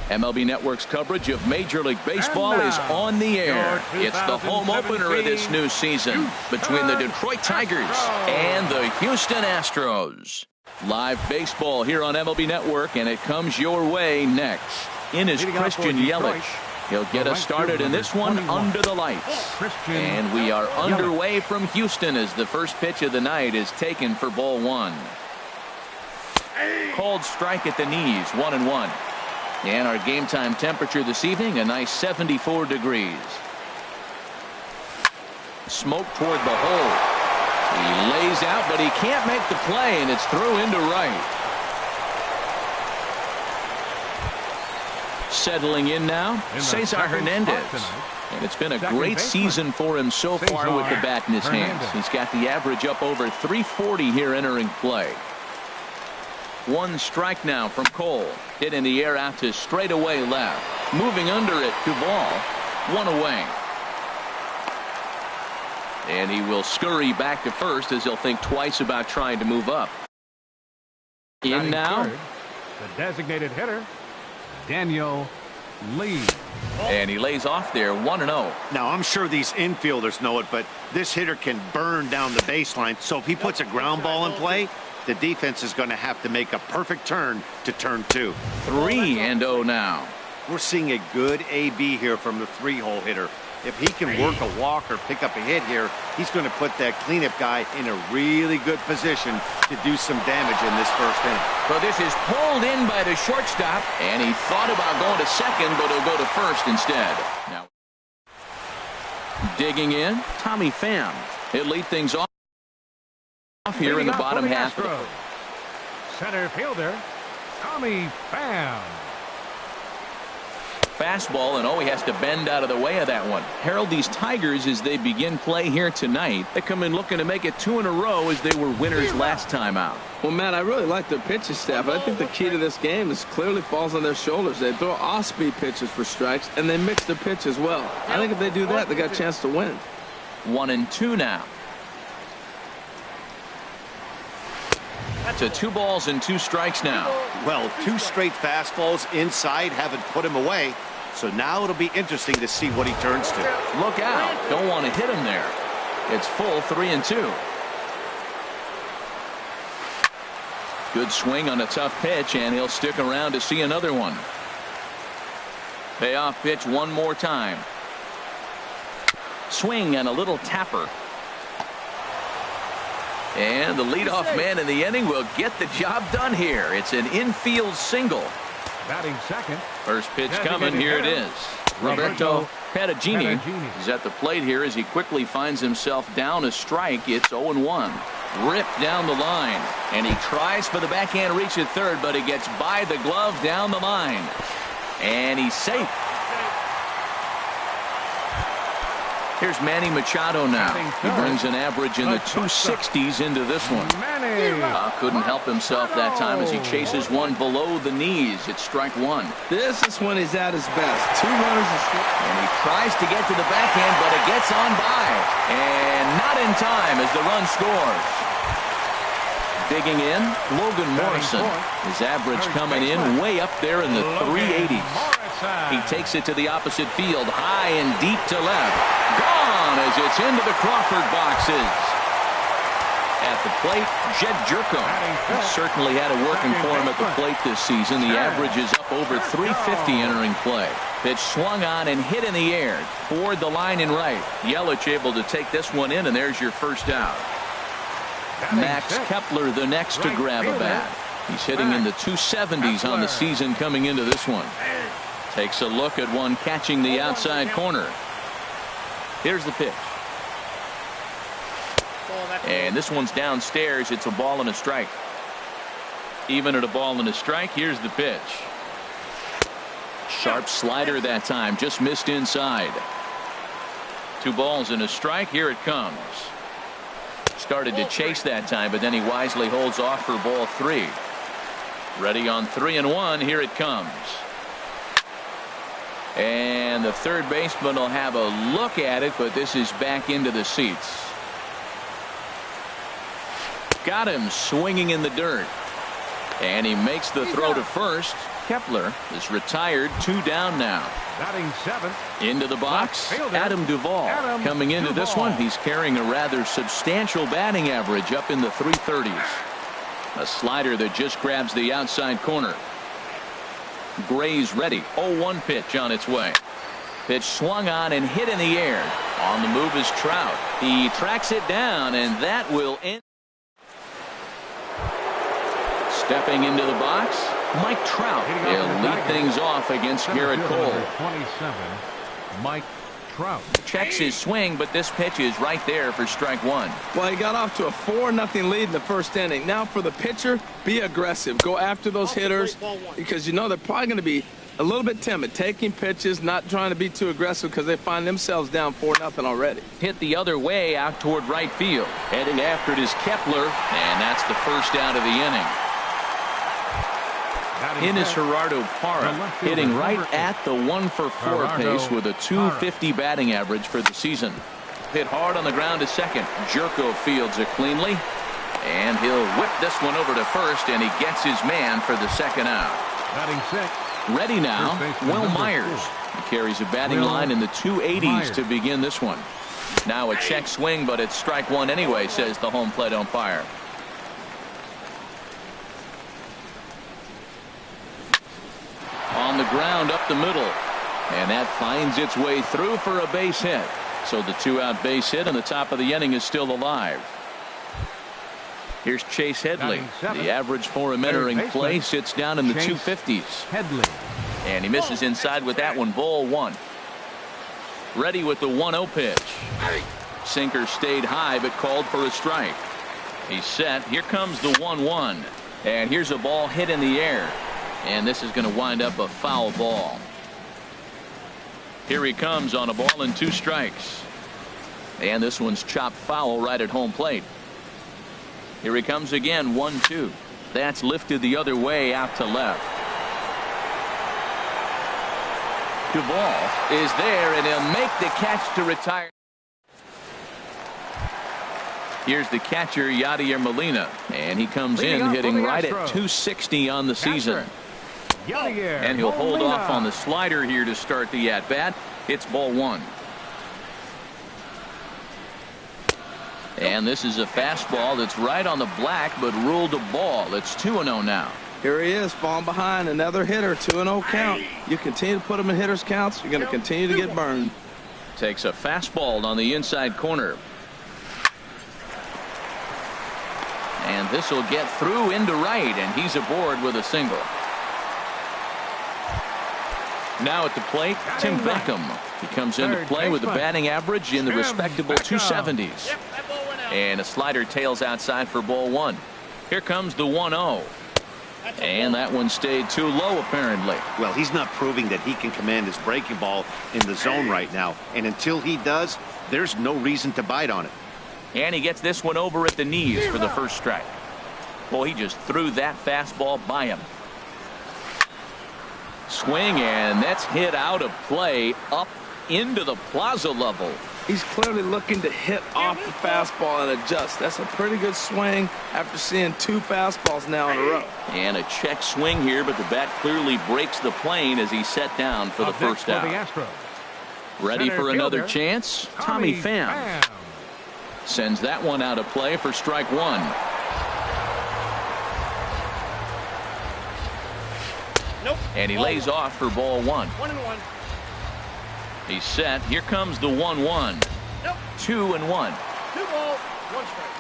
MLB Network's coverage of Major League Baseball is on the air. It's the home opener of this new season between the Detroit Tigers and the Houston Astros. Live baseball here on MLB Network, and it comes your way next. In is Christian Yelich. He'll get us started in this one under the lights. And we are underway from Houston as the first pitch of the night is taken for ball one. Cold strike at the knees, 1-1. And our game time temperature this evening, a nice 74 degrees. Smoke toward the hole. He lays out, but he can't make the play, and it's through into right. Settling in now, Cesar Hernandez. And it's been a great season for him so far with the bat in his hands. He's got the average up over 340 here entering play. One strike now from Cole. Hit in the air out to straightaway left. Moving under it to ball. One away. And he will scurry back to first as he'll think twice about trying to move up. In now. The designated hitter, Daniel Lee. And he lays off there, 1-0. Now, I'm sure these infielders know it, but this hitter can burn down the baseline. So if he puts a ground ball in play, the defense is going to have to make a perfect turn to turn two. 3-0 now. We're seeing a good AB here from the three-hole hitter. If he can work a walk or pick up a hit here, he's going to put that cleanup guy in a really good position to do some damage in this first inning. So this is pulled in by the shortstop, and he thought about going to second, but he'll go to first instead. Now, digging in, Tommy Pham. He'll lead things off here in the bottom half. Center fielder, Tommy Pham. Fastball, and he has to bend out of the way of that one. Harold, these Tigers, as they begin play here tonight, they come in looking to make it 2 in a row as they were winners last time out. Well, Matt, I really like their pitching staff. I think the key to this game is clearly falls on their shoulders. They throw off-speed pitches for strikes, and they mix their pitch as well. I think if they do that, they got a chance to win. 1-2 now. To 2 balls and 2 strikes now. Well, 2 straight fastballs inside haven't put him away. So now it'll be interesting to see what he turns to. Look out. Don't want to hit him there. It's full 3-2. Good swing on a tough pitch, and he'll stick around to see another one. Payoff pitch one more time. Swing and a little tapper. And the leadoff man in the inning will get the job done here. It's an infield single. Batting second. First pitch coming. Here it is. Roberto Perugini is at the plate here as he quickly finds himself down a strike. It's 0-1. Ripped down the line. And he tries for the backhand reach at third, but he gets by the glove down the line. And he's safe. Here's Manny Machado now. He brings an average in the 260s into this one. Couldn't help himself that time as he chases one below the knees. It's strike 1. This is when he's at his best. 2 runners. And he tries to get to the backhand, but it gets on by. And not in time as the run scores. Digging in, Logan Morrison. His average coming in way up there in the 380s. He takes it to the opposite field, high and deep to left. Gone as it's into the Crawford boxes. At the plate, Jed Jerko. He certainly had it working for him at the plate this season. The average is up over 350 entering play. Pitch swung on and hit in the air toward the line and right. Yelich able to take this one in, and there's your first out. Max Kepler the next to grab a bat. He's hitting in the 270s on the season coming into this one. Takes a look at one catching the outside corner. Here's the pitch. And this one's downstairs. It's a ball and a strike. Even at a ball and a strike, here's the pitch. Sharp slider that time. Just missed inside. 2 balls and a strike. Here it comes. Started to chase that time, but then he wisely holds off for ball 3. Ready on 3-1. Here it comes. And the third baseman will have a look at it, but this is back into the seats. Got him swinging in the dirt. And he makes the throw to first. Kepler is retired. 2 down now. Batting seventh. Into the box, Left fielder, Adam Duvall. Adam Coming into this Duvall. one, he's carrying a rather substantial batting average up in the 330s. A slider that just grabs the outside corner. Gray's ready. 0-1 pitch on its way. Pitch swung on and hit in the air. On the move is Trout. He tracks it down, and that will end. Stepping into the box, Mike Trout. He'll lead things off against Garrett Cole. 27, Mike Trout. Checks his swing, but this pitch is right there for strike one. Well, he got off to a 4-0 lead in the first inning. Now for the pitcher, be aggressive. Go after those hitters because you know they're probably going to be a little bit timid, taking pitches, not trying to be too aggressive because they find themselves down 4-0 already. Hit the other way out toward right field. Heading after it is Kepler, and that's the first out of the inning. In is Gerardo Parra, hitting right at the 1-for-4 pace with a .250 batting average for the season. Hit hard on the ground to second. Jerko fields it cleanly, and he'll whip this one over to first, and he gets his man for the second out. Batting sixth. Ready now, Will Myers. He carries a batting line in the 280s to begin this one. Now a check swing, but it's strike one anyway, says the home plate umpire. On the ground up the middle, and that finds its way through for a base hit. So the 2-out base hit, and the top of the inning is still alive. Here's Chase Headley. The average for him entering play sits down in the 250s. Headley. And he misses inside with that one. Ball one. Ready with the 1-0 pitch. Sinker stayed high but called for a strike. He's set. Here comes the 1-1. And here's a ball hit in the air. And this is going to wind up a foul ball. Here he comes on a ball and 2 strikes. And this one's chopped foul right at home plate. Here he comes again. 1-2. That's lifted the other way out to left. Duvall is there, and he'll make the catch to retire. Here's the catcher, Yadier Molina, and he comes in hitting right at .260 on the season. And he'll hold off on the slider here to start the at-bat. It's ball one. And this is a fastball that's right on the black, but ruled a ball. It's 2-0 now. Here he is, falling behind, another hitter, 2-0 count. You continue to put him in hitters counts, you're going to continue to get burned. Takes a fastball on the inside corner. And this will get through into right, and he's aboard with a single. Now at the plate, Tim Beckham. He comes into play with a batting average in the respectable 270s. And a slider tails outside for ball one. Here comes the 1-0. And that one stayed too low, apparently. Well, he's not proving that he can command his breaking ball in the zone right now. And until he does, there's no reason to bite on it. And he gets this one over at the knees for the first strike. Boy, he just threw that fastball by him. Swing, and that's hit out of play up into the plaza level. He's clearly looking to hit off the fastball and adjust. That's a pretty good swing after seeing 2 fastballs now in a row. And a check swing here, but the bat clearly breaks the plane as he's set down for the first out. Ready for another chance? Tommy Pham sends that one out of play for strike one. And he lays off for ball one. 1-1. He's set. Here comes the 1-1. 2-1. 2 balls, 1 strike.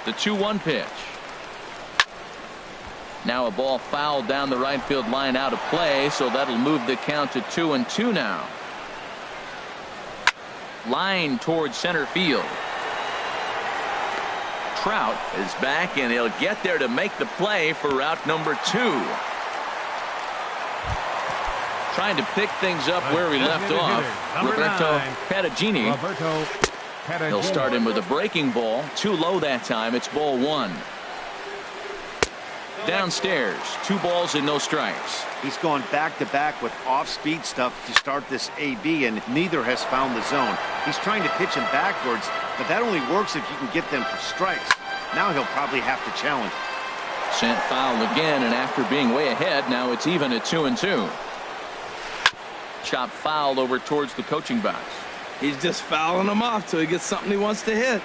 The 2-1 pitch. Now a ball fouled down the right field line out of play, so that'll move the count to 2-2 now. Line towards center field. Trout is back, and he'll get there to make the play for route number 2. Trying to pick things up where he left off. Roberto Patagini. He'll start him with a breaking ball. Too low that time. It's ball one. Downstairs, 2 balls and no strikes. He's gone back-to-back with off-speed stuff to start this AB, and neither has found the zone. He's trying to pitch him backwards, but that only works if you can get them for strikes. Now he'll probably have to challenge. Sent foul again, and after being way ahead, now it's even at 2-2. Chop foul over towards the coaching box. He's just fouling him off till he gets something he wants to hit.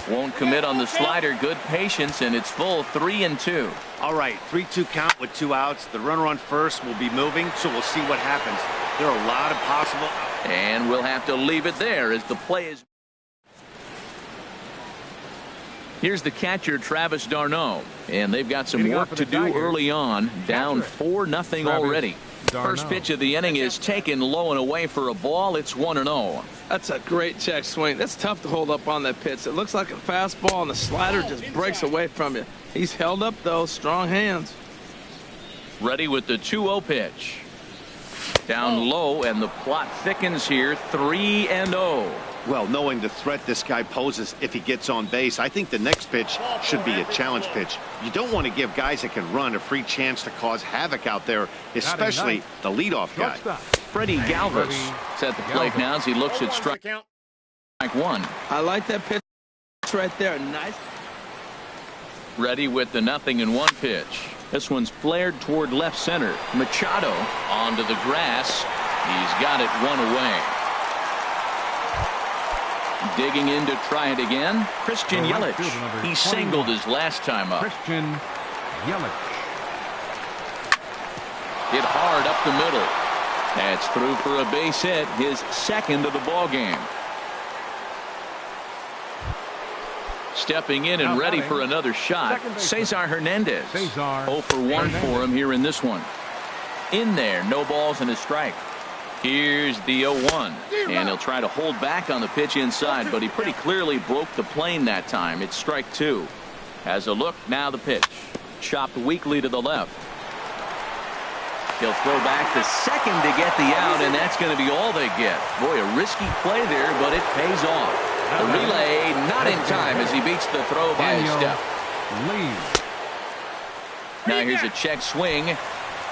Won't commit on the slider. Good patience, and it's full 3-2. All right, 3-2 count with 2 outs. The runner on first will be moving, so we'll see what happens. There are a lot of possible. And we'll have to leave it there as the play is. Here's the catcher, Travis d'Arnaud, and they've got some work to do early on. Down 4-0 already. First pitch of the inning is taken low and away for a ball. It's 1-0. That's a great check swing. That's tough to hold up on that pitch. It looks like a fastball, and the slider just breaks away from you. He's held up, though. Strong hands. Ready with the 2-0 pitch. Down low, and the plot thickens here. 3-0. Well, knowing the threat this guy poses if he gets on base, I think the next pitch should be a challenge pitch. You don't want to give guys that can run a free chance to cause havoc out there, especially the leadoff guy. Freddie Galvis is at the plate now as he looks at strike one. I like that pitch right there. Nice. Ready with the 0-1 pitch. This one's flared toward left center. Machado onto the grass. He's got it one away. Digging in to try it again. Christian Yelich. He singled his last time up. Christian Yelich. Hit hard up the middle. That's through for a base hit, his second of the ball game. Stepping in and ready for another shot, Cesar Hernandez. 0 for 1 for him here in this one. In there, no balls and a strike. Here's the 0-1, and he'll try to hold back on the pitch inside, but he pretty clearly broke the plane that time. It's strike 2. Has a look, now the pitch. Chopped weakly to the left. He'll throw back to second to get the out, and that's going to be all they get. Boy, a risky play there, but it pays off. The relay not in time as he beats the throw by a step. Now here's a check swing.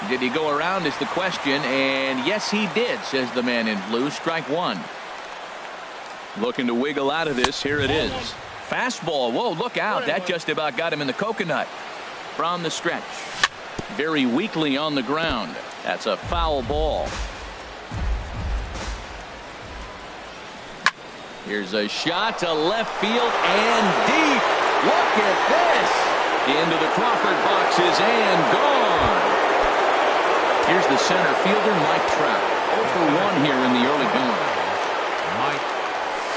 Did he go around is the question, and yes he did, says the man in blue. Strike 1. Looking to wiggle out of this. Here it is. Fastball. Whoa, look out. That just about got him in the coconut. From the stretch. Very weakly on the ground. That's a foul ball. Here's a shot to left field and deep. Look at this. Into the Crawford boxes and gone. Here's the center fielder, Mike Trout. 0 for 1 here in the early going. Mike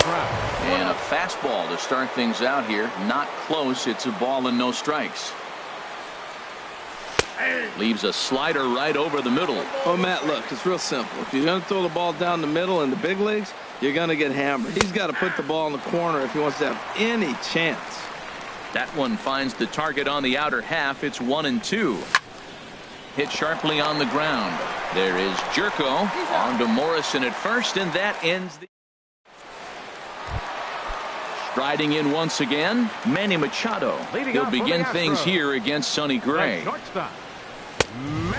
Trout. And a fastball to start things out here. Not close. It's a ball and no strikes. Leaves a slider right over the middle. Oh, Matt, look, it's real simple. If you're going to throw the ball down the middle in the big leagues, you're going to get hammered. He's got to put the ball in the corner if he wants to have any chance. That one finds the target on the outer half. It's 1-2. Hit sharply on the ground. There is Jerko on to Morrison at first, and that ends the. Striding in once again, Manny Machado. He'll begin things here against Sonny Gray.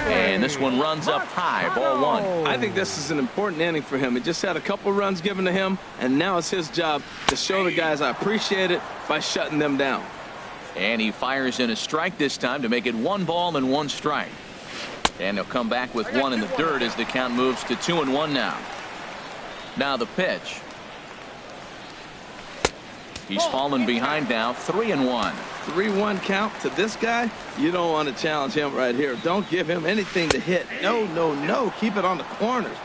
And this one runs up high, ball 1. I think this is an important inning for him. He just had a couple runs given to him, and now it's his job to show the guys I appreciate it by shutting them down. And he fires in a strike this time to make it 1 ball and 1 strike. And he'll come back with 1 in the dirt as the count moves to 2-1 now. Now the pitch. He's fallen behind now, 3-1. 3-1 count to this guy. You don't want to challenge him right here. Don't give him anything to hit. No, no, no. Keep it on the corners.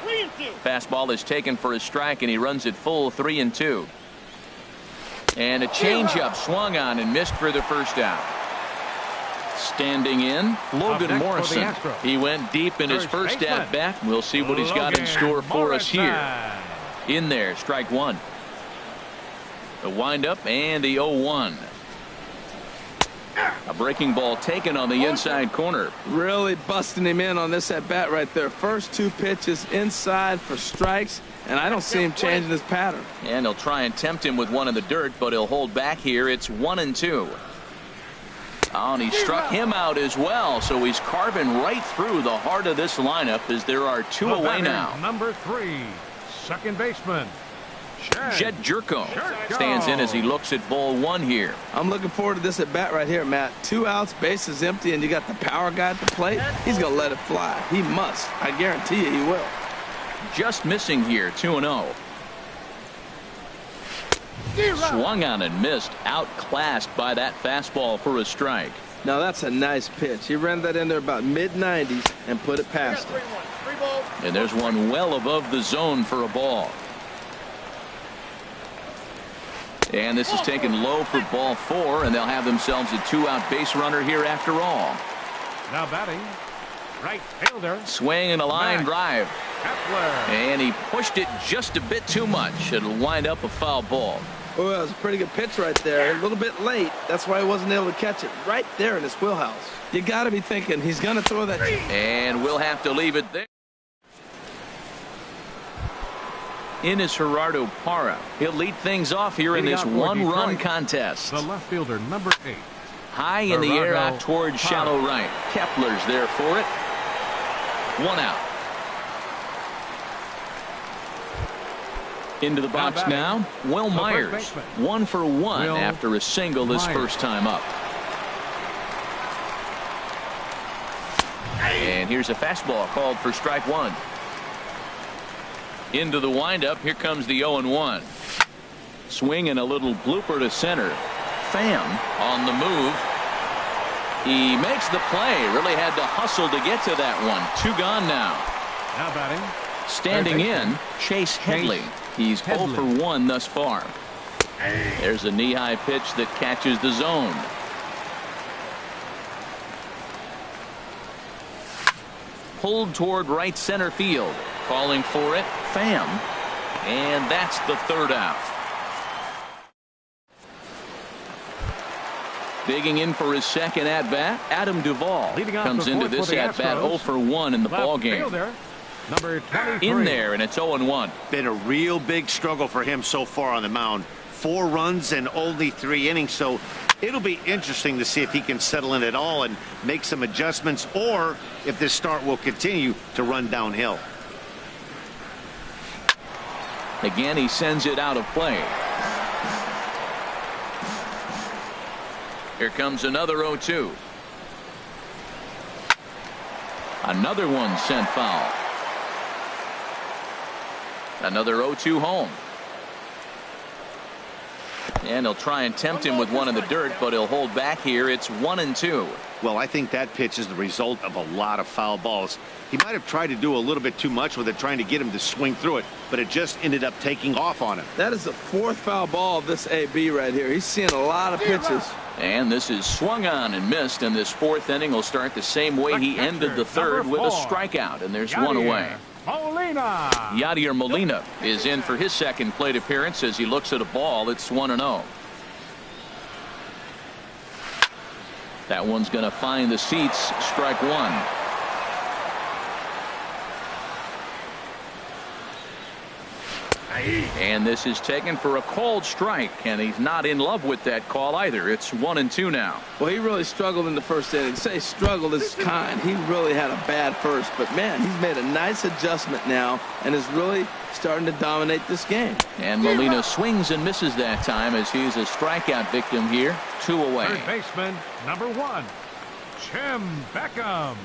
Fastball is taken for a strike, and he runs it full 3-2. And a changeup swung on and missed for the first out. Standing in, Logan Morrison. He went deep in his first at bat. We'll see what he's got in store for us here. In there, strike 1. The windup and the 0-1. A breaking ball taken on the inside corner. Really busting him in on this at bat right there. First 2 pitches inside for strikes, and I don't see him changing his pattern. And he'll try and tempt him with 1 in the dirt, but he'll hold back here. It's 1-2. Oh, and he struck him out as well, so he's carving right through the heart of this lineup as there are 2 away now. Number 3, second baseman, Jed Jerko stands in as he looks at ball one here. I'm looking forward to this at bat right here, Matt. 2 outs, base is empty, and you got the power guy at the plate. He's going to let it fly. He must. I guarantee you he will. Just missing here, 2-0. Swung on and missed. Outclassed by that fastball for a strike. Now that's a nice pitch. He ran that in there about mid-90s and put it past him. And there's one well above the zone for a ball. And this is taken low for ball 4, and they'll have themselves a 2-out base runner here after all. Now batting, right fielder. Swing and a line drive. Kepler. And he pushed it just a bit too much. It'll wind up a foul ball. Oh, that was a pretty good pitch right there. A little bit late. That's why he wasn't able to catch it right there in his wheelhouse. You got to be thinking he's going to throw that. And we'll have to leave it there. In is Gerardo Parra. He'll lead things off here in this one-run contest. The left fielder, number 8. High in the air out towards shallow right. Kepler's there for it. 1 out. Into the box now, Will Myers. 1 for 1 after a single this first time up. And here's a fastball called for strike 1. Into the windup. Here comes the 0-1. Swing and a little blooper to center. Pham on the move. He makes the play. Really had to hustle to get to that one. 2 gone now. Now batting. Standing in, Chase Headley. He's 0 for 1 thus far. There's a knee-high pitch that catches the zone. Pulled toward right center field. Calling for it, Pham. And that's the 3rd out. Digging in for his second at-bat, Adam Duvall comes into this at-bat 0 for 1 in the ballgame. Number 23. In there, and it's 0-1. Been a real big struggle for him so far on the mound. 4 runs and only 3 innings, so it'll be interesting to see if he can settle in at all and make some adjustments, or if this start will continue to run downhill. Again, he sends it out of play. Here comes another 0-2. Another one sent foul. Another 0-2 home. And he'll try and tempt him with one in the dirt, but he'll hold back here. It's 1-2. Well, I think that pitch is the result of a lot of foul balls. He might have tried to do a little bit too much with it, trying to get him to swing through it, but it just ended up taking off on him. That is the 4th foul ball of this AB right here. He's seeing a lot of pitches. And this is swung on and missed, and this 4th inning will start the same way he ended the 3rd with a strikeout, and there's one away. Molina. Yadier Molina is in for his second plate appearance as he looks at a ball. It's 1-0. That one's going to find the seats. Strike 1. And this is taken for a called strike, and he's not in love with that call either. It's 1-2 now. Well, he really struggled in the first inning. Say struggled is kind. He really had a bad first, but man, he's made a nice adjustment now and is really starting to dominate this game. And Molina swings and misses that time as he's a strikeout victim here. 2 away. Third baseman, number 1, Tim Beckham.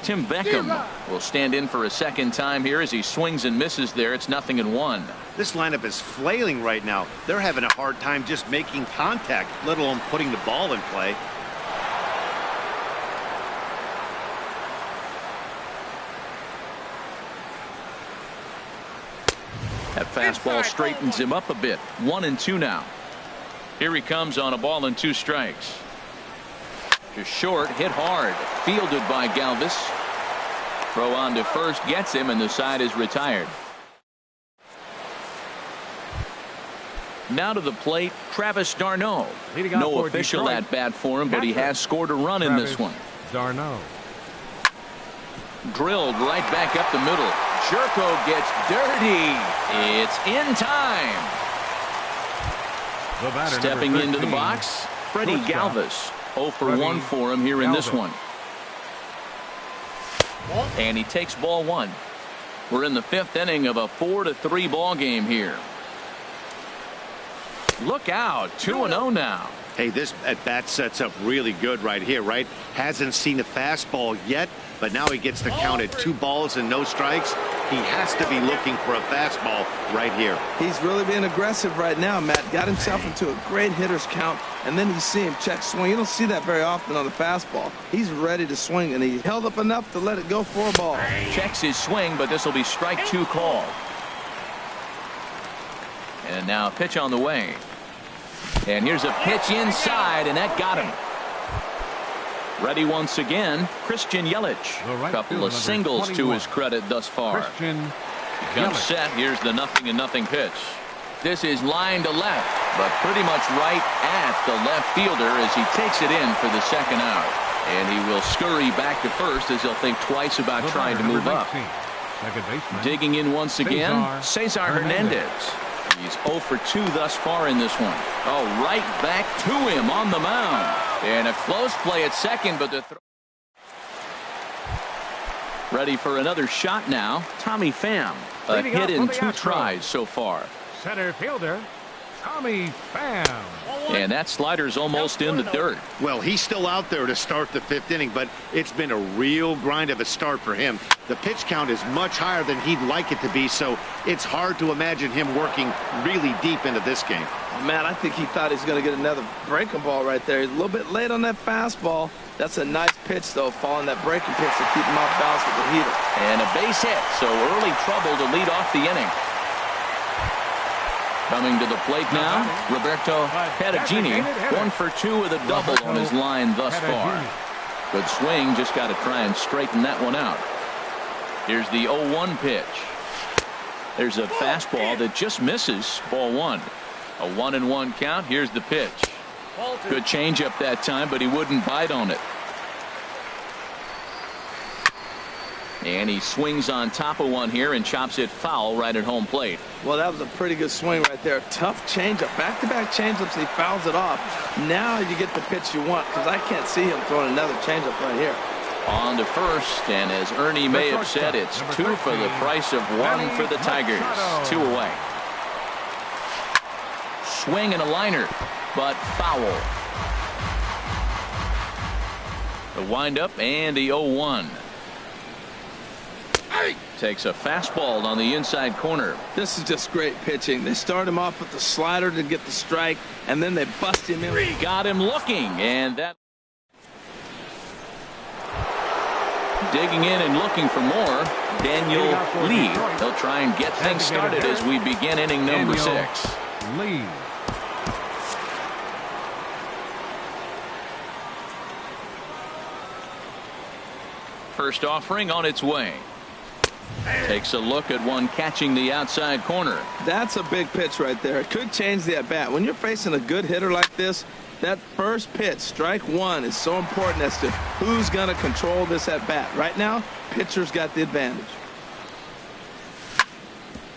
Tim Beckham will stand in for a second time here as he swings and misses there. It's 0-1. This lineup is flailing right now. They're having a hard time just making contact, let alone putting the ball in play. That fastball straightens him up a bit. 1-2 now. Here he comes on a ball and 2 strikes. Just short, hit hard, fielded by Galvis. Throw on to first gets him, and the side is retired. Now to the plate, Travis d'Arnaud. No official at bat for him, but he has scored a run in this one. d'Arnaud. Drilled right back up the middle. Jerko gets dirty. It's in time. Stepping into the box, Freddie Galvis. 0 for 1 for him here in this one. And he takes ball 1. We're in the 5th inning of a 4-3 ball game here. Look out, 2-0 now. Hey, this at bat sets up really good right here, right? Hasn't seen a fastball yet, but now he gets the count at 2 balls and no strikes. He has to be looking for a fastball right here. He's really being aggressive right now, Matt. Got himself into a great hitter's count, and then you see him check swing. You don't see that very often on the fastball. He's ready to swing, and he held up enough to let it go for a ball. Checks his swing, but this will be strike 2 called. And now a pitch on the way. And here's a pitch inside, and that got him. Ready once again, Christian Yelich. Right Couple of singles 21. To his credit thus far. Christian Comes set. Here's the 0-0 pitch. This is line to left, but pretty much right at the left fielder as he takes it in for the second out. And he will scurry back to first as he'll think twice about trying to move up. Digging in once again, Cesar Hernandez. He's 0 for 2 thus far in this one. Oh, right back to him on the mound. And a close play at second, but the throw. Ready for another shot now. Tommy Pham. A hit in 2 tries so far. Center fielder, Tommy Pham. And that slider's almost in the dirt. Well, he's still out there to start the 5th inning, but it's been a real grind of a start for him. The pitch count is much higher than he'd like it to be, so it's hard to imagine him working really deep into this game. Matt, I think he thought he's going to get another breaking ball right there. He's a little bit late on that fastball. That's a nice pitch, though, following that breaking pitch to keep him off balance with the heater. And a base hit, so early trouble to lead off the inning. Coming to the plate now, Roberto Perugini, 1 for 2 with a double on his line thus far. Good swing, just got to try and straighten that one out. Here's the 0-1 pitch. There's a fastball that just misses, ball 1. A 1-1 count. Here's the pitch. Good changeup that time, but he wouldn't bite on it. And he swings on top of one here and chops it foul right at home plate. Well, that was a pretty good swing right there. Tough changeup. Back-to-back changeups. He fouls it off. Now you get the pitch you want, because I can't see him throwing another changeup right here. On to first, and as Ernie may have said, it's 2 for the price of 1 for the Tigers. 2 away. Swing and a liner, but foul. The windup and the 0-1. Takes a fastball on the inside corner. This is just great pitching. They start him off with the slider to get the strike, and then they bust him in. Got him looking, and that. Digging in and looking for more, Daniel Lee. He'll try and get things started as we begin inning number 6. Lee. First offering on its way. Takes a look at one catching the outside corner. That's a big pitch right there. It could change the at-bat. When you're facing a good hitter like this, that first pitch, strike 1, is so important as to who's going to control this at-bat. Right now, pitcher's got the advantage.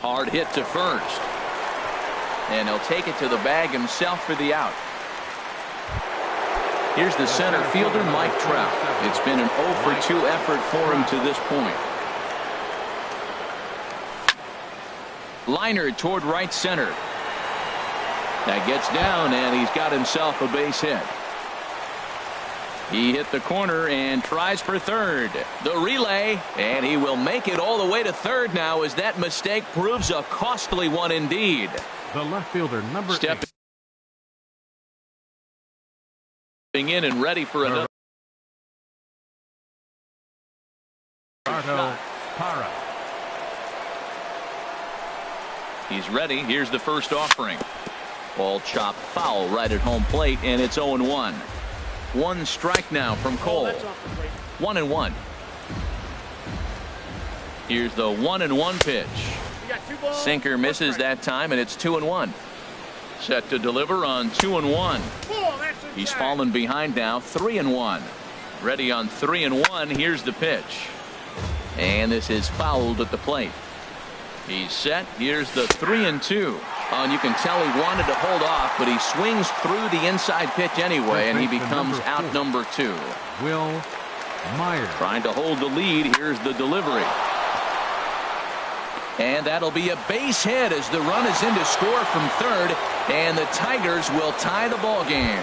Hard hit to first. And he'll take it to the bag himself for the out. Here's the center fielder, Mike Trout. It's been an 0 for 2 effort for him to this point. Liner toward right center. That gets down, and he's got himself a base hit. He hit the corner and tries for third. The relay, and he will make it all the way to third now as that mistake proves a costly one indeed. The left fielder, number 8. In and ready for another. Parra. He's ready. Here's the first offering. Ball chopped foul right at home plate, and it's 0-1. 1 strike now from Cole. 1-1. Here's the 1-1 pitch. Sinker misses that time, and it's 2-1. Set to deliver on 2-1. He's fallen behind now, 3-1. Ready on 3-1. Here's the pitch. And this is fouled at the plate. He's set. Here's the 3-2. And you can tell he wanted to hold off, but he swings through the inside pitch anyway, and he becomes out number 2. Will Myers. Trying to hold the lead. Here's the delivery. And that'll be a base hit as the run is in to score from third, and the Tigers will tie the ball game.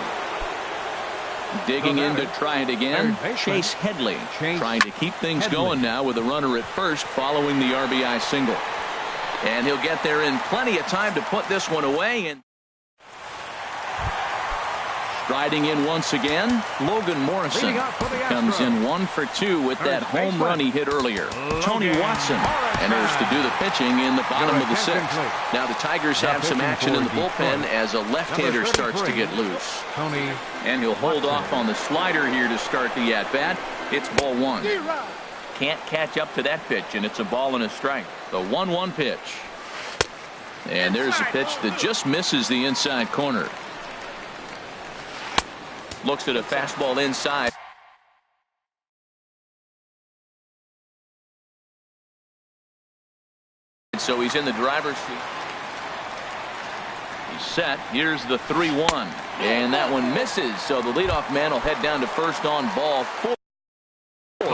Digging in to try it again, Chase Headley trying to keep things going now with a runner at first following the RBI single. And he'll get there in plenty of time to put this one away. And striding in once again, Logan Morrison comes in 1 for 2 with that home run he hit earlier. Tony Watson enters to do the pitching in the bottom of the sixth. Now the Tigers have some action in the bullpen as a left-hander starts to get loose. And he'll hold off on the slider here to start the at-bat. It's ball 1. Can't catch up to that pitch, and it's a ball and a strike. The 1-1 pitch. And there's a pitch that just misses the inside corner. Looks at a fastball inside. So he's in the driver's seat. He's set. Here's the 3-1. And that one misses. So the leadoff man will head down to first on ball 4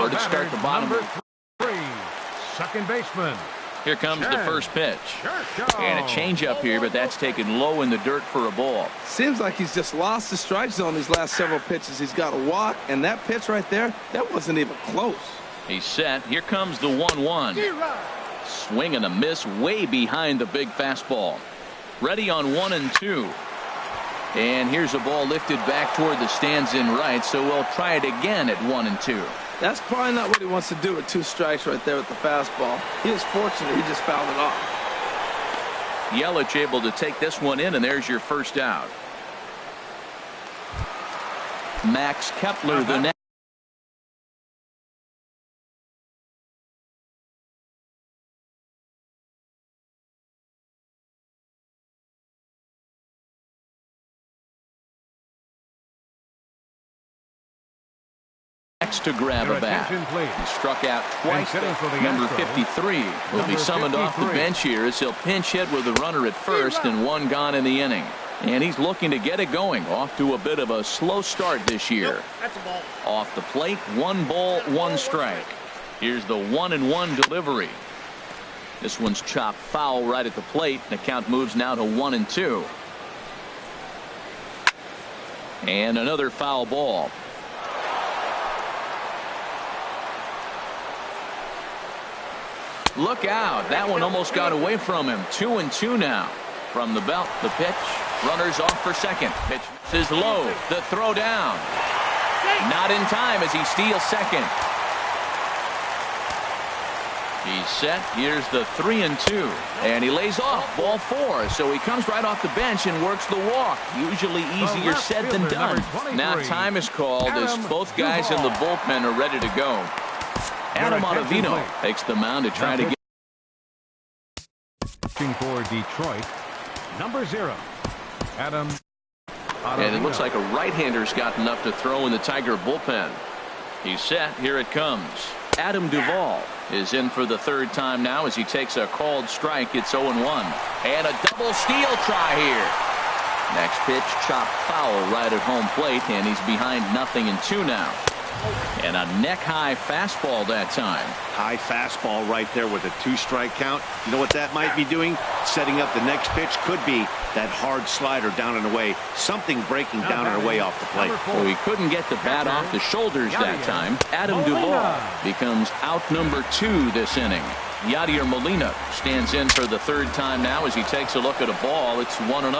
to start the bottom. Number 3, second baseman. Here comes the first pitch. And a changeup here, but that's taken low in the dirt for a ball. Seems like he's just lost the strike zone these last several pitches. He's got a walk, and that pitch right there, that wasn't even close. He's set. Here comes the 1-1. Swing and a miss way behind the big fastball. Ready on 1 and 2. And here's a ball lifted back toward the stands in right, so we'll try it again at 1 and 2. That's probably not what he wants to do with 2 strikes right there with the fastball. He is fortunate he just fouled it off. Yelich able to take this one in, and there's your first out. Max Kepler the next. To grab a bat. He struck out twice. Number 53 will be summoned off the bench here as he'll pinch hit with the runner at first and 1 gone in the inning. And he's looking to get it going. Off to a bit of a slow start this year. Off the plate, 1 ball, 1 strike. Here's the 1-1 delivery. This one's chopped foul right at the plate. The count moves now to 1 and 2. And another foul ball. Look out. That one almost got away from him. 2 and 2 now. From the belt, the pitch. Runners off for second. Pitch is low. The throw down. Not in time as he steals second. He's set. Here's the 3 and 2. And he lays off ball 4. So he comes right off the bench and works the walk. Usually easier said than done. Now time is called as both guys in the bullpen are ready to go. Adam Ottavino takes the mound to try to get. For Detroit, number 0, Adam Ottavino. And it looks like a right-hander's gotten up to throw in the Tiger bullpen. He's set. Here it comes. Adam Duvall is in for the 3rd time now as he takes a called strike. It's 0-1. And a double steal try here. Next pitch chopped foul right at home plate, and he's behind 0-2 now. And a neck-high fastball that time. High fastball right there with a 2-strike count. You know what that might be doing? Setting up the next pitch. Could be that hard slider down and away. Something breaking down and away off the plate. So he couldn't get the bat off the shoulders that time. Adam Duvall becomes out number 2 this inning. Yadier Molina stands in for the 3rd time now as he takes a look at a ball. It's 1-0.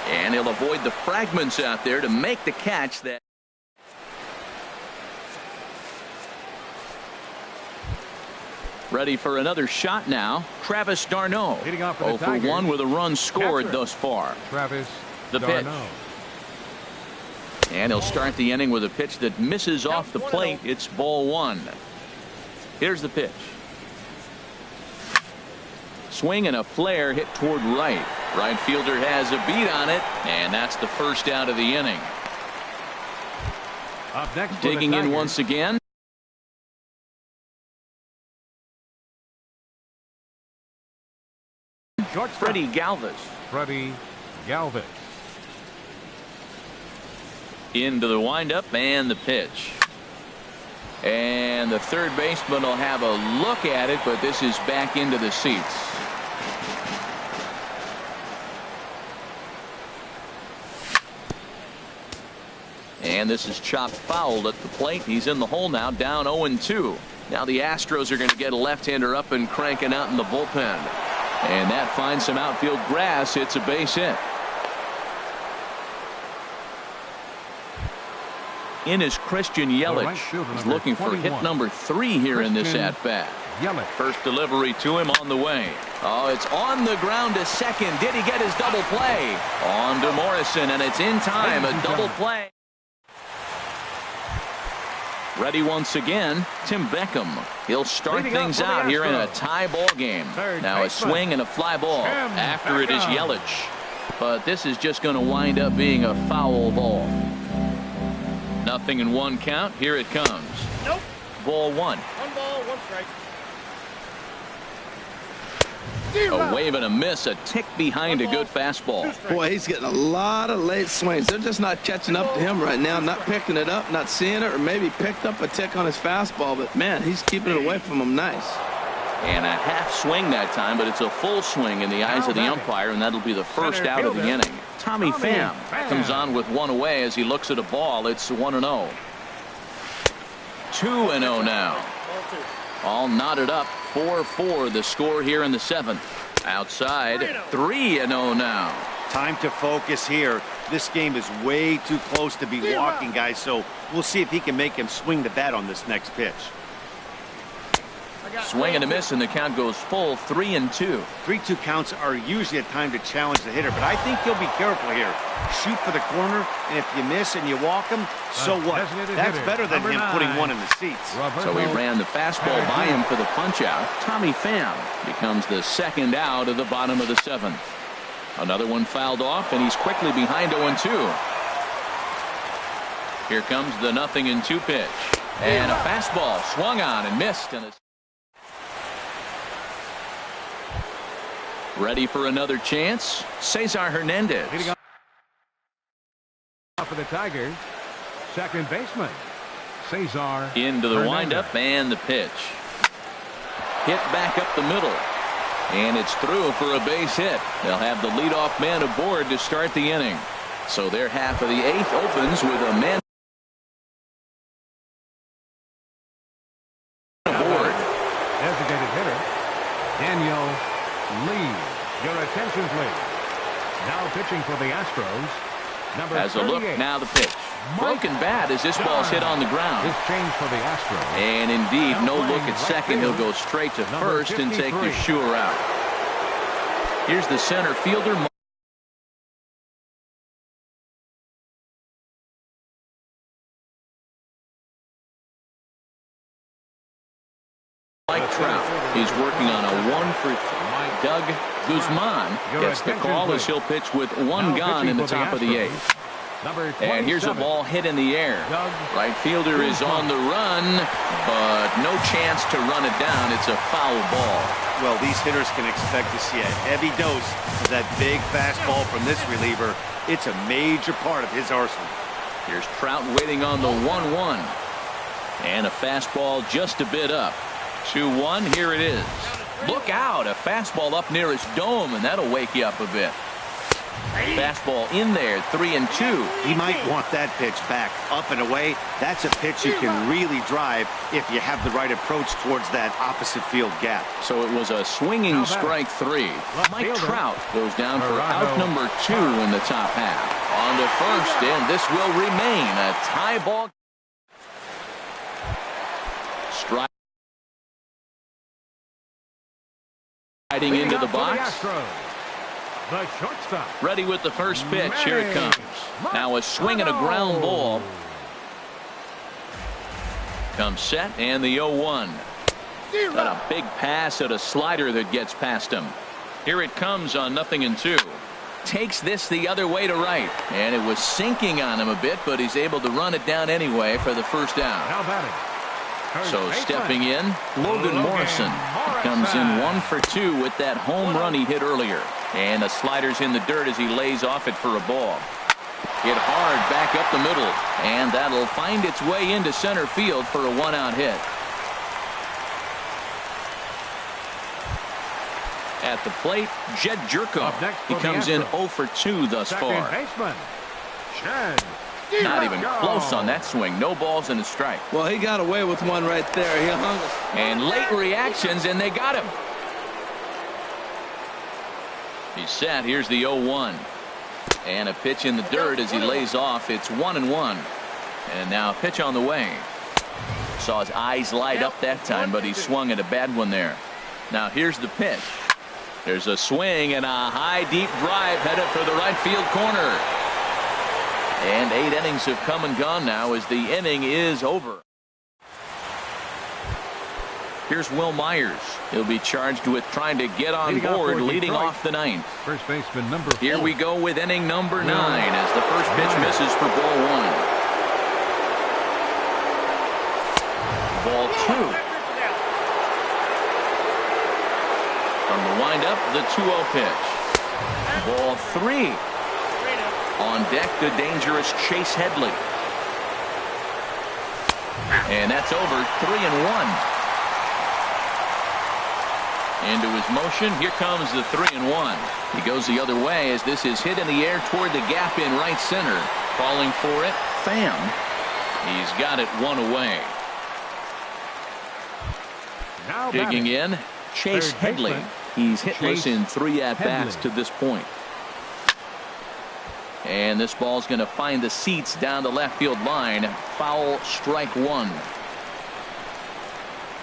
And he'll avoid the fragments out there to make the catch that. Ready for another shot now. Travis d'Arnaud. 0 for 1 with a run scored thus far. Travis the pitch. And he'll start the inning with a pitch that misses off the plate. It's ball 1. Here's the pitch. Swing and a flare hit toward right. Right fielder has a beat on it, and that's the first out of the inning. Up next, digging in once again. Freddie Galvis. Freddie Galvis. Into the windup and the pitch. And the 3rd baseman will have a look at it, but this is back into the seats. And this is chopped foul at the plate. He's in the hole now, down 0-2. Now the Astros are going to get a left-hander up and cranking out in the bullpen. And that finds some outfield grass. It's a base hit. In is Christian Yelich. He's looking for hit number 3 here in this at-bat. First delivery to him on the way. Oh, it's on the ground to second. Did he get his double play? On to Morrison, and it's in time. A double play. Ready once again, Tim Beckham. He'll start things out here in a tie ball game. Now a swing and a fly ball. After it is Yelich. But this is just going to wind up being a foul ball. 0-1 count. Here it comes. Nope. Ball 1. 1 ball, 1 strike. A wave and a miss, a tick behind a good fastball. Boy, he's getting a lot of late swings. They're just not catching up to him right now, not picking it up, not seeing it, or maybe picked up a tick on his fastball. But, man, he's keeping it away from him nice. And a half swing that time, but it's a full swing in the eyes of the umpire, and that'll be the first out of the inning. Tommy Pham comes on with 1 away as he looks at a ball. It's 1-0. 2-0 now. All knotted up. 4-4 the score here in the 7th. Outside, 3-0 now. Time to focus here. This game is way too close to be walking, guys, so we'll see if he can make him swing the bat on this next pitch. Swing and a miss, and the count goes full. 3-2. 3-2 counts are usually a time to challenge the hitter, but I think he'll be careful here. Shoot for the corner, and if you miss and you walk him, so what? That's better than him putting one in the seats. So he ran the fastball by him for the punch out. Tommy Pham becomes the second out of the bottom of the 7th. Another one fouled off, and he's quickly behind 0-2. Here comes the 0-2 pitch. And a fastball swung on and missed. And ready for another chance. Cesar Hernandez. For the Tigers, second baseman Cesar into the Hernandez. windup and the pitch. Hit back up the middle. And it's through for a base hit. They'll have the leadoff man aboard to start the inning. So their half of the 8th opens with a man aboard. Designated hitter Daniel Lee. Your attention, please. Now pitching for the Astros. Number As a look, 38. now the pitch. Broken bat as this ball's hit on the ground. This change for the Astros. And indeed, no look at second. He'll go straight to first and take the sure out. Here's the center fielder. Mike Trout. He's working on a 1-for-3. Doug Guzman gets the call as he'll pitch with 1 gone in the top of the 8th. And here's a ball hit in the air. Right fielder is on the run, but no chance to run it down. It's a foul ball. Well, these hitters can expect to see a heavy dose of that big fastball from this reliever. It's a major part of his arsenal. Here's Trout waiting on the 1-1. And a fastball just a bit up. 2-1, here it is. Look out, a fastball up near his dome, and that'll wake you up a bit. Fastball in there, 3-2. He might want that pitch back, up and away. That's a pitch you can really drive if you have the right approach towards that opposite field gap. So it was a swinging strike 3. Mike Trout goes down for out number 2 in the top half. On to first, and this will remain a tie ball. Strike. Riding into the box. The shortstop. Ready with the first pitch. Here it comes. Now a swing and a ground ball. Comes set and the 0-1. Got a big pass at a slider that gets past him. Here it comes on 0-2. Takes this the other way to right. And it was sinking on him a bit, but he's able to run it down anyway for the first down. Now batting. So stepping in, Logan Morrison. He comes in 1 for 2 with that home run he hit earlier. And the slider's in the dirt as he lays off it for a ball. Hit hard back up the middle. And that'll find its way into center field for a 1-out hit. At the plate, Jed Jerko. He comes in 0 for 2 thus far. Second baseman Jed Not even close on that swing. No balls and a strike. Well, he got away with one right there. He hung us. And late reactions, and they got him. He's set. Here's the 0-1. And a pitch in the dirt as he lays off. It's 1-1. And now a pitch on the way. Saw his eyes light up that time, but he swung at a bad one there. Now here's the pitch. There's a swing and a high deep drive headed for the right field corner. And 8 innings have come and gone now as the inning is over. Here's Wil Myers. He'll be charged with trying to get on board leading off the 9th. First baseman number 4. Here we go with inning number 9 as the first pitch misses for ball 1. Ball 2. From the windup, the 2-0 pitch. Ball 3. On deck, the dangerous Chase Headley. And that's over. 3-1. Into his motion. Here comes the 3-1. He goes the other way as this is hit in the air toward the gap in right center. Calling for it, Pham. He's got it 1 away. Now Digging in, Chase Headley. He's hitless in 3 at-bats to this point. And this ball's going to find the seats down the left field line. Foul, strike 1.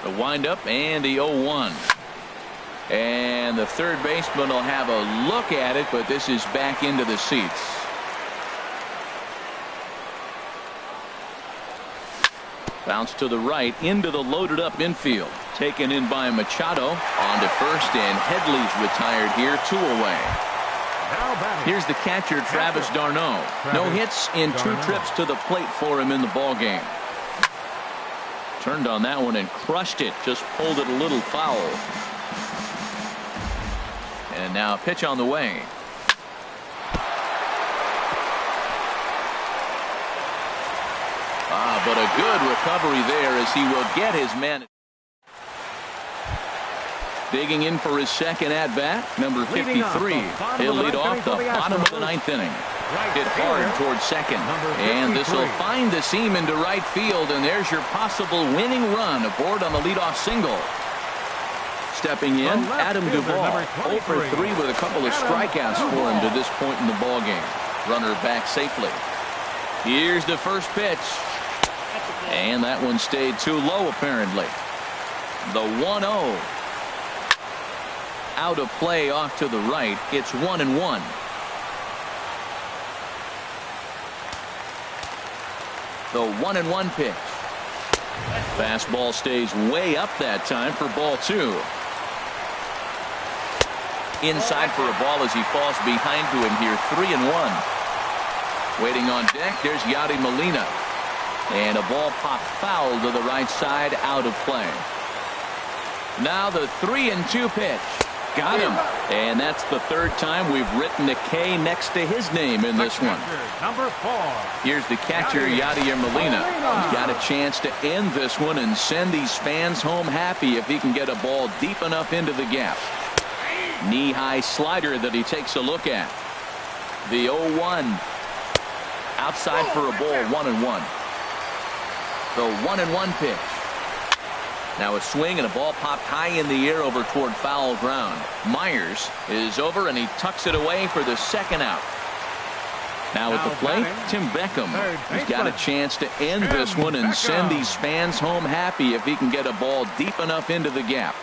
The windup and the 0-1. And the third baseman will have a look at it, but this is back into the seats. Bounce to the right into the loaded up infield. Taken in by Machado. On to first, and Headley's retired here, 2 away. Here's the catcher, Travis d'Arnaud. No hits in 2 trips to the plate for him in the ballgame. Turned on that one and crushed it. Just pulled it a little foul. And now a pitch on the way. But a good recovery there as he will get his man. Digging in for his second at-bat, number 53. He'll lead off the bottom of the 9th inning. Hit hard towards second. And this will find the seam into right field, and there's your possible winning run aboard on the leadoff single. Stepping in, Adam Duvall, 0 for 3 with a couple of strikeouts for him to this point in the ballgame. Runner back safely. Here's the first pitch. And that one stayed too low, apparently. The 1-0. Out of play off to the right. It's 1-1. The 1-1 pitch. Fastball stays way up that time for ball 2. Inside for a ball as he falls behind to him here. 3-1. Waiting on deck, there's Yadi Molina. And a ball popped foul to the right side, out of play. Now the 3-2 pitch. Got him. And that's the 3rd time we've written a K next to his name in this one. Number 4. Here's the catcher, Yadier Molina. He's got a chance to end this one and send these fans home happy if he can get a ball deep enough into the gap. Knee-high slider that he takes a look at. The 0-1. Outside for a ball, 1-1. The 1-1 pitch. Now a swing and a ball popped high in the air over toward foul ground. Myers is over and he tucks it away for the second out. Now at the plate, Tim Beckham. He's got a chance to end this one and send these fans home happy if he can get a ball deep enough into the gap.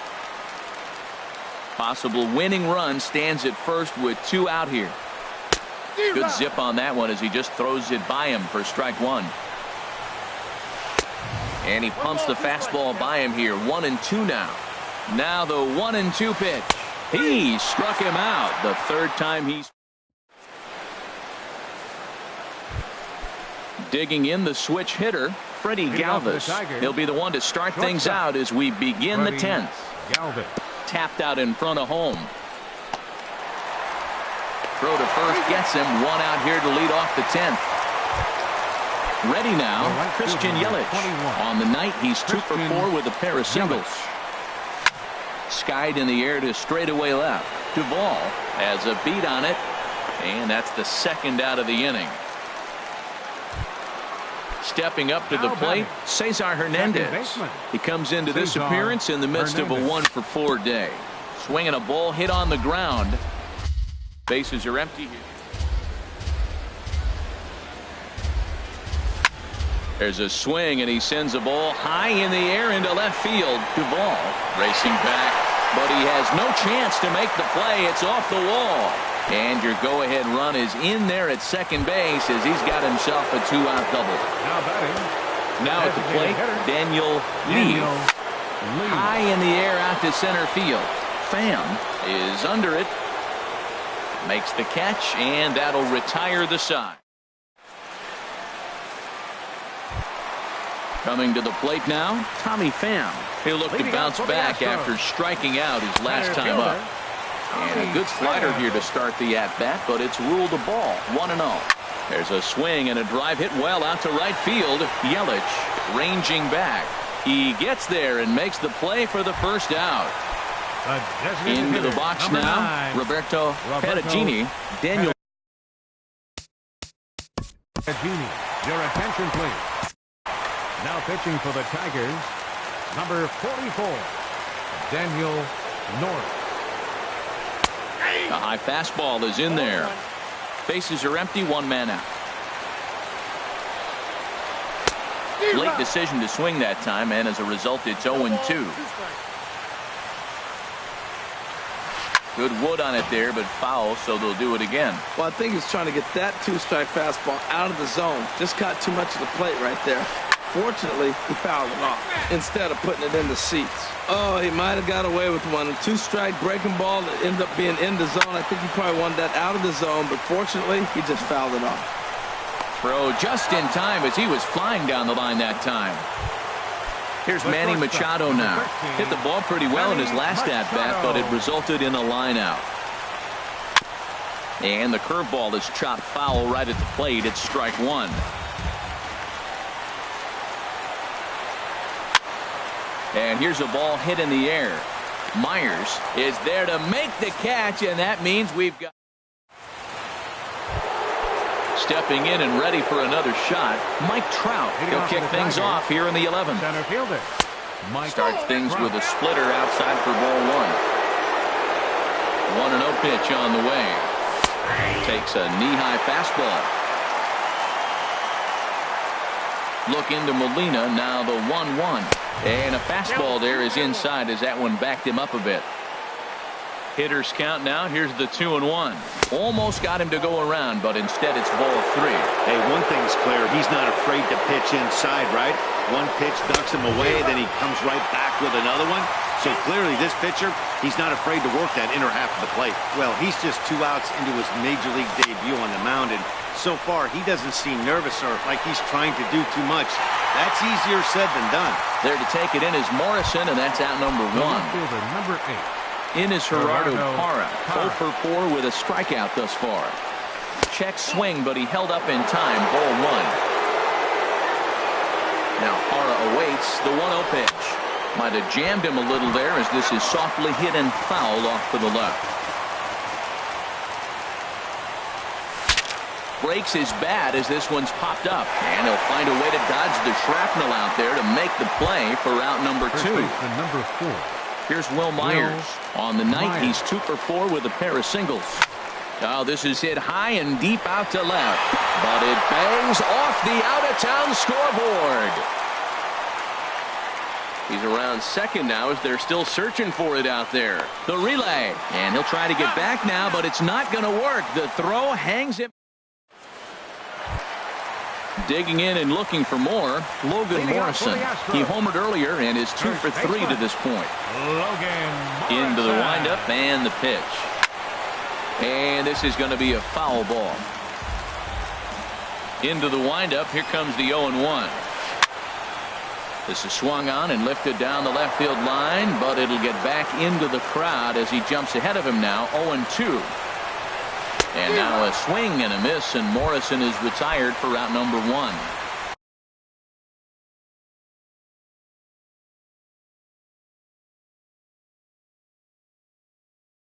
Possible winning run stands at first with 2 out here. Good zip on that one as he just throws it by him for strike 1. And he pumps the fastball by him here. 1-2 now. Now the 1-2 pitch. He struck him out the 3rd time he's. Digging in, the switch hitter, Freddie Galvis. He'll be the one to start things out as we begin the 10th. Tapped out in front of home. Throw to first gets him. 1 out here to lead off the 10th. Ready now, Christian Yelich. On the night, he's 2 for 4 with a pair of singles. Skied in the air to straightaway left. Duvall has a beat on it, and that's the 2nd out of the inning. Stepping up to the plate, Cesar Hernandez. He comes into this appearance in the midst of a 1-for-4 day. Swinging a ball hit on the ground. Bases are empty here. There's a swing, and he sends a ball high in the air into left field. Duvall racing back, but he has no chance to make the play. It's off the wall. And your go-ahead run is in there at second base as he's got himself a 2-out double. Now batting. Now at the plate, Daniel Lee. High in the air out to center field. Pham is under it. Makes the catch, and that'll retire the side. Coming to the plate now, Tommy Pham. He'll look to bounce back after striking out his last time up. And a good slider here to start the at-bat, but it's ruled a ball, 1-0. There's a swing and a drive hit well out to right field. Yelich ranging back. He gets there and makes the play for the first out. Into the box now, Roberto Perugini. Daniel. Perugini, your attention please. Now pitching for the Tigers, number 44, Daniel Norris. A high fastball is in there. Bases are empty, 1 man out. Late decision to swing that time, and as a result, it's 0-2. Good wood on it there, but foul, so they'll do it again. Well, I think he's trying to get that 2-strike fastball out of the zone. Just caught too much of the plate right there. Fortunately, he fouled it off instead of putting it in the seats. Oh, he might have got away with one. A 2-strike breaking ball that ended up being in the zone. I think he probably wanted that out of the zone, but fortunately, he just fouled it off. Throw just in time as he was flying down the line that time. Here's Manny Machado now. Hit the ball pretty well in his last at-bat, but it resulted in a line out. And the curveball is chopped foul right at the plate. It's strike 1. And here's a ball hit in the air. Myers is there to make the catch, and that means we've got. Stepping in and ready for another shot, Mike Trout. He'll kick things off here in the 11th. Center fielder. Starts things with a splitter outside for ball 1. 1-0 pitch on the way. Takes a knee-high fastball. Look into Molina, now the 1-1. And a fastball there is inside as that one backed him up a bit. Hitters count now. Here's the 2-1. Almost got him to go around, but instead it's ball 3. Hey, one thing's clear. He's not afraid to pitch inside, right? One pitch ducks him away, then he comes right back with another one. So clearly this pitcher, he's not afraid to work that inner half of the plate. Well, he's just 2 outs into his major league debut on the mound, and so far he doesn't seem nervous or like he's trying to do too much. That's easier said than done. There to take it in is Morrison, and that's out number 1. Fielder, number 8. In is Gerardo Parra. 0 for 4 with a strikeout thus far. Check swing, but he held up in time. Ball 1. Now Parra awaits the 1-0 pitch. Might have jammed him a little there as this is softly hit and fouled off to the left. Breaks his bat as this one's popped up, and he'll find a way to dodge the shrapnel out there to make the play for route number 2. Number 4. Here's Will Myers. On the night, he's 2 for 4 with a pair of singles. Oh, this is hit high and deep out to left, but it bangs off the out-of-town scoreboard. He's around second now as they're still searching for it out there. The relay, and he'll try to get back now, but it's not going to work. The throw hangs him. Digging in and looking for more, Logan Morrison. He homered earlier and is 2 for 3 to this point. Into the windup and the pitch. And this is going to be a foul ball. Into the windup, here comes the 0-1. This is swung on and lifted down the left field line, but it'll get back into the crowd as he jumps ahead of him now, 0-2. And now a swing and a miss, and Morrison is retired for route number 1.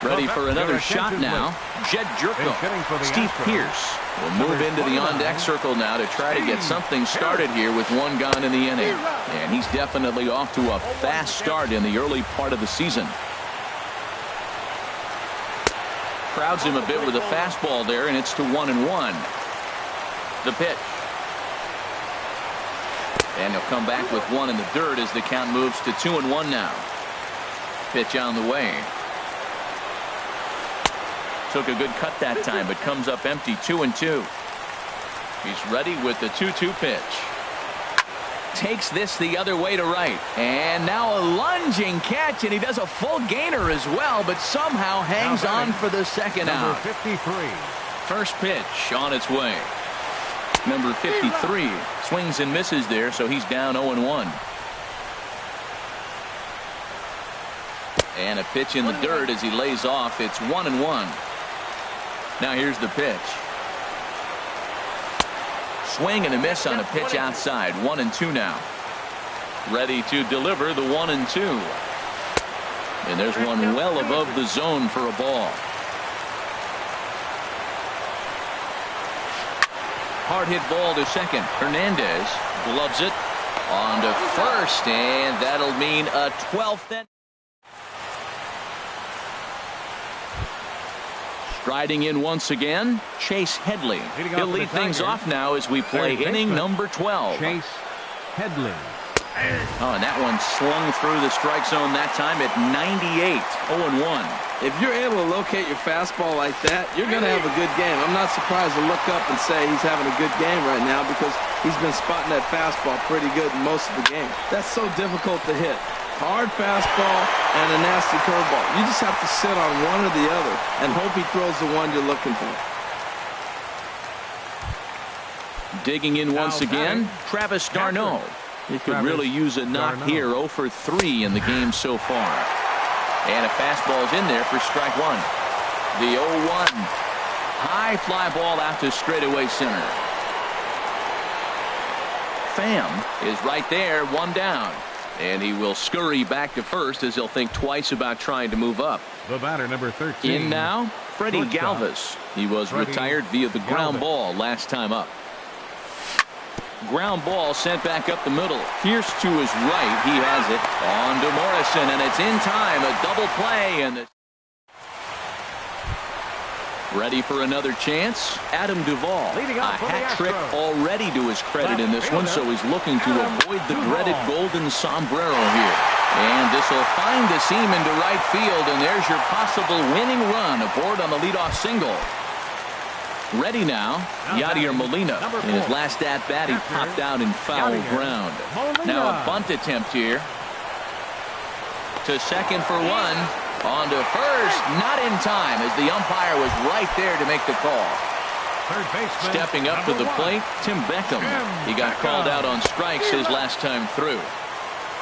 Ready for another shot now. Jed Jerko. Steve Pearce will move into the on-deck circle now to try to get something started here with one gone in the inning. And he's definitely off to a fast start in the early part of the season. Crowds him a bit with a fastball there, and it's to 1-1. The pitch. And he'll come back with one in the dirt as the count moves to 2-1 now. Pitch on the way. Took a good cut that time, but comes up empty. 2-2. He's ready with the 2-2 pitch. Takes this the other way to right. And now a lunging catch, and he does a full gainer as well, but somehow hangs on for the second out. 53. First pitch on its way. Number 53 swings and misses there, so he's down 0-1. And a pitch in the dirt as he lays off. It's 1-1. Now here's the pitch. Swing and a miss on a pitch outside. 1-2 now. Ready to deliver the 1-2. And there's one well above the zone for a ball. Hard hit ball to second. Hernandez gloves it on to first, and that'll mean a 12th inning. Striding in once again, Chase Headley. He'll lead things off now as we play inning number 12. Chase Headley. Oh, and that one slung through the strike zone that time at 98. 0-1. If you're able to locate your fastball like that, you're going to have a good game. I'm not surprised to look up and say he's having a good game right now because he's been spotting that fastball pretty good in most of the game. That's so difficult to hit. Hard fastball and a nasty curveball. You just have to sit on one or the other and hope he throws the one you're looking for. Digging in once again, Travis d'Arnaud. He could really use a knock here. 0 for 3 in the game so far. And a fastball's in there for strike one. The 0-1. High fly ball out to straightaway center. Pham is right there, one down. And he will scurry back to first as he'll think twice about trying to move up. The batter, number 13. In now, Freddie Galvis. He was retired via the ground ball last time up. Ground ball sent back up the middle. Pierce to his right. He has it on to Morrison, and it's in time. A double play, and the ready for another chance. Adam Duvall. A hat trick already to his credit in this one, so he's looking to avoid the dreaded golden sombrero here. And this will find the seam into right field, and there's your possible winning run aboard on the leadoff single. Ready now, Yadier Molina. In his last at-bat, he popped out in foul ground. Now a bunt attempt here. To second for one. On to first. Not in time as the umpire was right there to make the call. Stepping up to the plate, Tim Beckham. He got called out on strikes his last time through.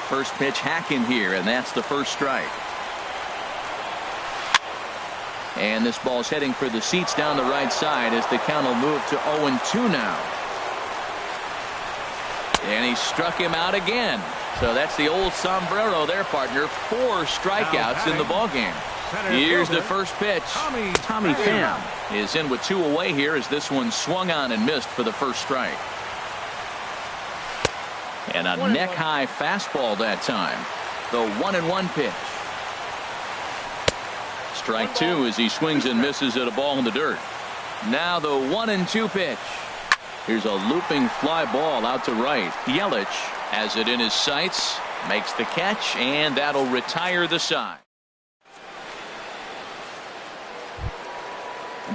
First pitch hacking here, and that's the first strike. And this ball's heading for the seats down the right side as the count will move to 0-2 now. And he struck him out again. So that's the old sombrero there, partner. 4 strikeouts in the ballgame. Here's the first pitch. Tommy Pham is in with 2 away here as this one swung on and missed for the first strike. And a neck-high fastball that time. The 1-1 pitch. Strike 2 as he swings and misses at a ball in the dirt. Now the 1-2 pitch. Here's a looping fly ball out to right. Yelich has it in his sights, makes the catch, and that'll retire the side.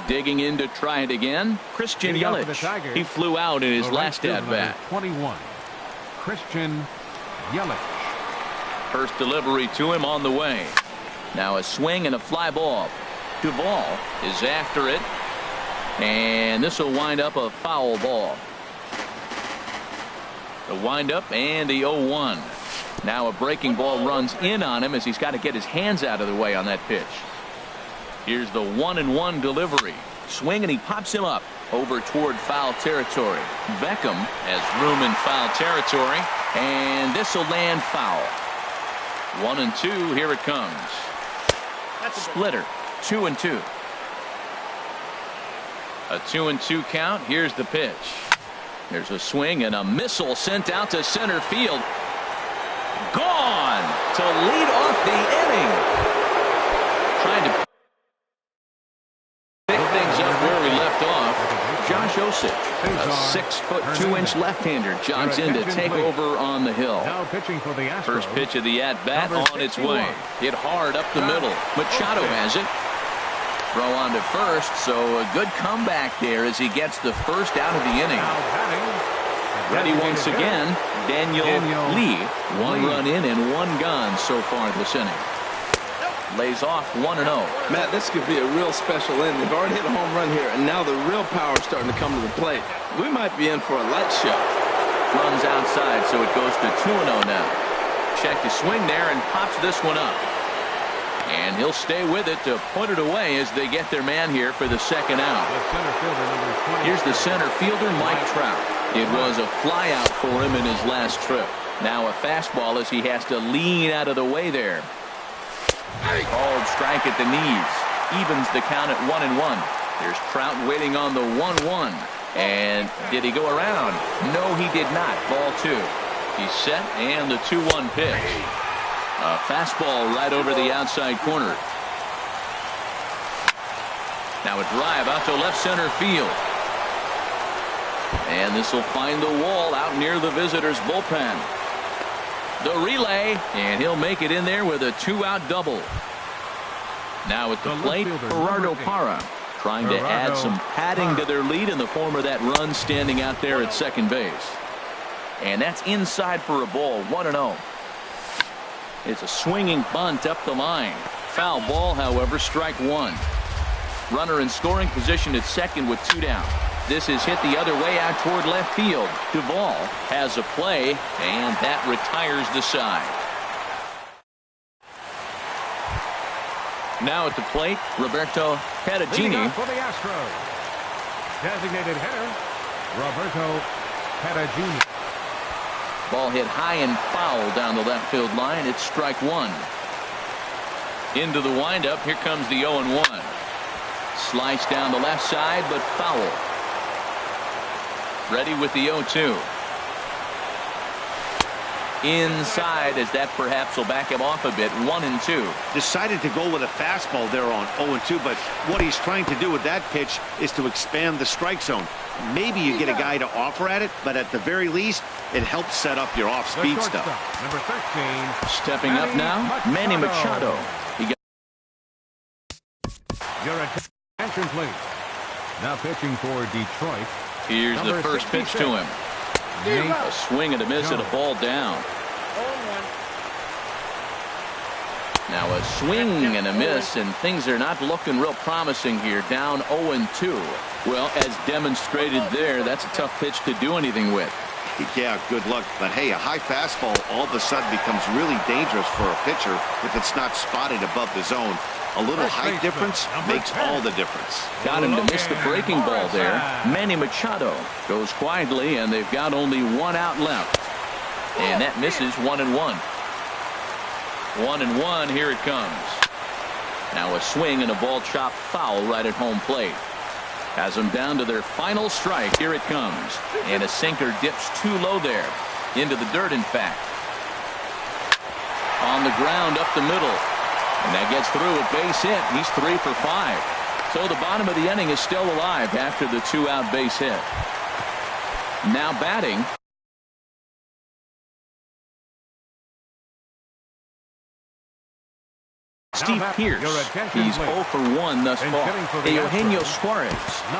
Digging in to try it again, Christian Yelich. He flew out in his last at-bat. 21. Christian Yelich. First delivery to him on the way. Now a swing and a fly ball. Duvall is after it. And this will wind up a foul ball. The windup and the 0-1. Now a breaking ball runs in on him as he's got to get his hands out of the way on that pitch. Here's the 1-1 delivery. Swing and he pops him up over toward foul territory. Beckham has room in foul territory. And this will land foul. 1-2. Here it comes. Splitter 2-2. A 2-2 count. Here's the pitch. There's a swing and a missile sent out to center field. Gone to lead off the inning. Trying to pick things up where we left off. Josh Osich, a 6'2" left-hander, jogs in to take over on the hill. Now pitching for the Astros. First pitch of the at-bat on its way. Hit hard up the middle. Machado has it. Throw on to first, so a good comeback there as he gets the first out of the inning. Ready once again, Daniel Lee. One run in and one gone so far this inning. Lays off 1-0. Matt, this could be a real special inning. They've already hit a home run here, and now the real power is starting to come to the plate. We might be in for a light show. Runs outside, so it goes to 2-0 now. Check the swing there and pops this one up. And he'll stay with it to put it away as they get their man here for the second out. Here's the center fielder, Mike Trout. It was a fly out for him in his last trip. Now a fastball as he has to lean out of the way there. Called strike at the knees. Evens the count at 1-1. There's Trout waiting on the 1-1. And did he go around? No, he did not. Ball 2. He's set, and the 2-1 pitch. A fastball right over the outside corner. Now a drive out to left center field. And this will find the wall out near the visitors' bullpen. The relay, and he'll make it in there with a 2-out double. Now at the plate, Gerardo Parra trying to add some padding to their lead in the form of that run standing out there at second base. And that's inside for a ball, 1-0. It's a swinging bunt up the line. Foul ball, however, strike one. Runner in scoring position at second with 2 down. This is hit the other way out toward left field. Duvall has a play, and that retires the side. Now at the plate, Roberto Perugini. For the Astros. Designated hitter, Roberto Perugini. Ball hit high and foul down the left field line. It's strike one. Into the windup. Here comes the 0-1. Slice down the left side, but foul. Ready with the 0-2. Inside, as that perhaps will back him off a bit. 1-2. Decided to go with a fastball there on 0-2, but what he's trying to do with that pitch is to expand the strike zone. Maybe you get a guy to offer at it, but at the very least, it helps set up your off-speed stuff. Number 13. Stepping up now, Manny Machado. He got Your attention, please. Now pitching for Detroit. Here's the first pitch to him. A swing and a miss and a ball down. Now a swing and a miss, and things are not looking real promising here. Down 0-2. Well, as demonstrated there, that's a tough pitch to do anything with. Yeah, good luck. But hey, a high fastball all of a sudden becomes really dangerous for a pitcher if it's not spotted above the zone. A little height difference makes all the difference. Got him to miss the breaking ball there. Manny Machado goes quietly, and they've got only 1 out left. And that misses 1-1. 1-1, here it comes. Now a swing and a ball chopped foul right at home plate. Has them down to their final strike. Here it comes. And a sinker dips too low there. Into the dirt, in fact. On the ground up the middle. And that gets through a base hit. He's 3 for 5. So the bottom of the inning is still alive after the 2-out base hit. Now batting. Steve Pearce. He's 0 for 1 thus far. Eugenio Suarez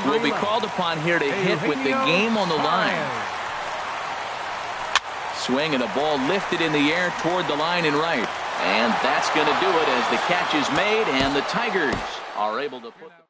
will be called upon here to hit with the game on the line. Swing and a ball lifted in the air toward the line and right. And that's going to do it as the catch is made and the Tigers are able to put the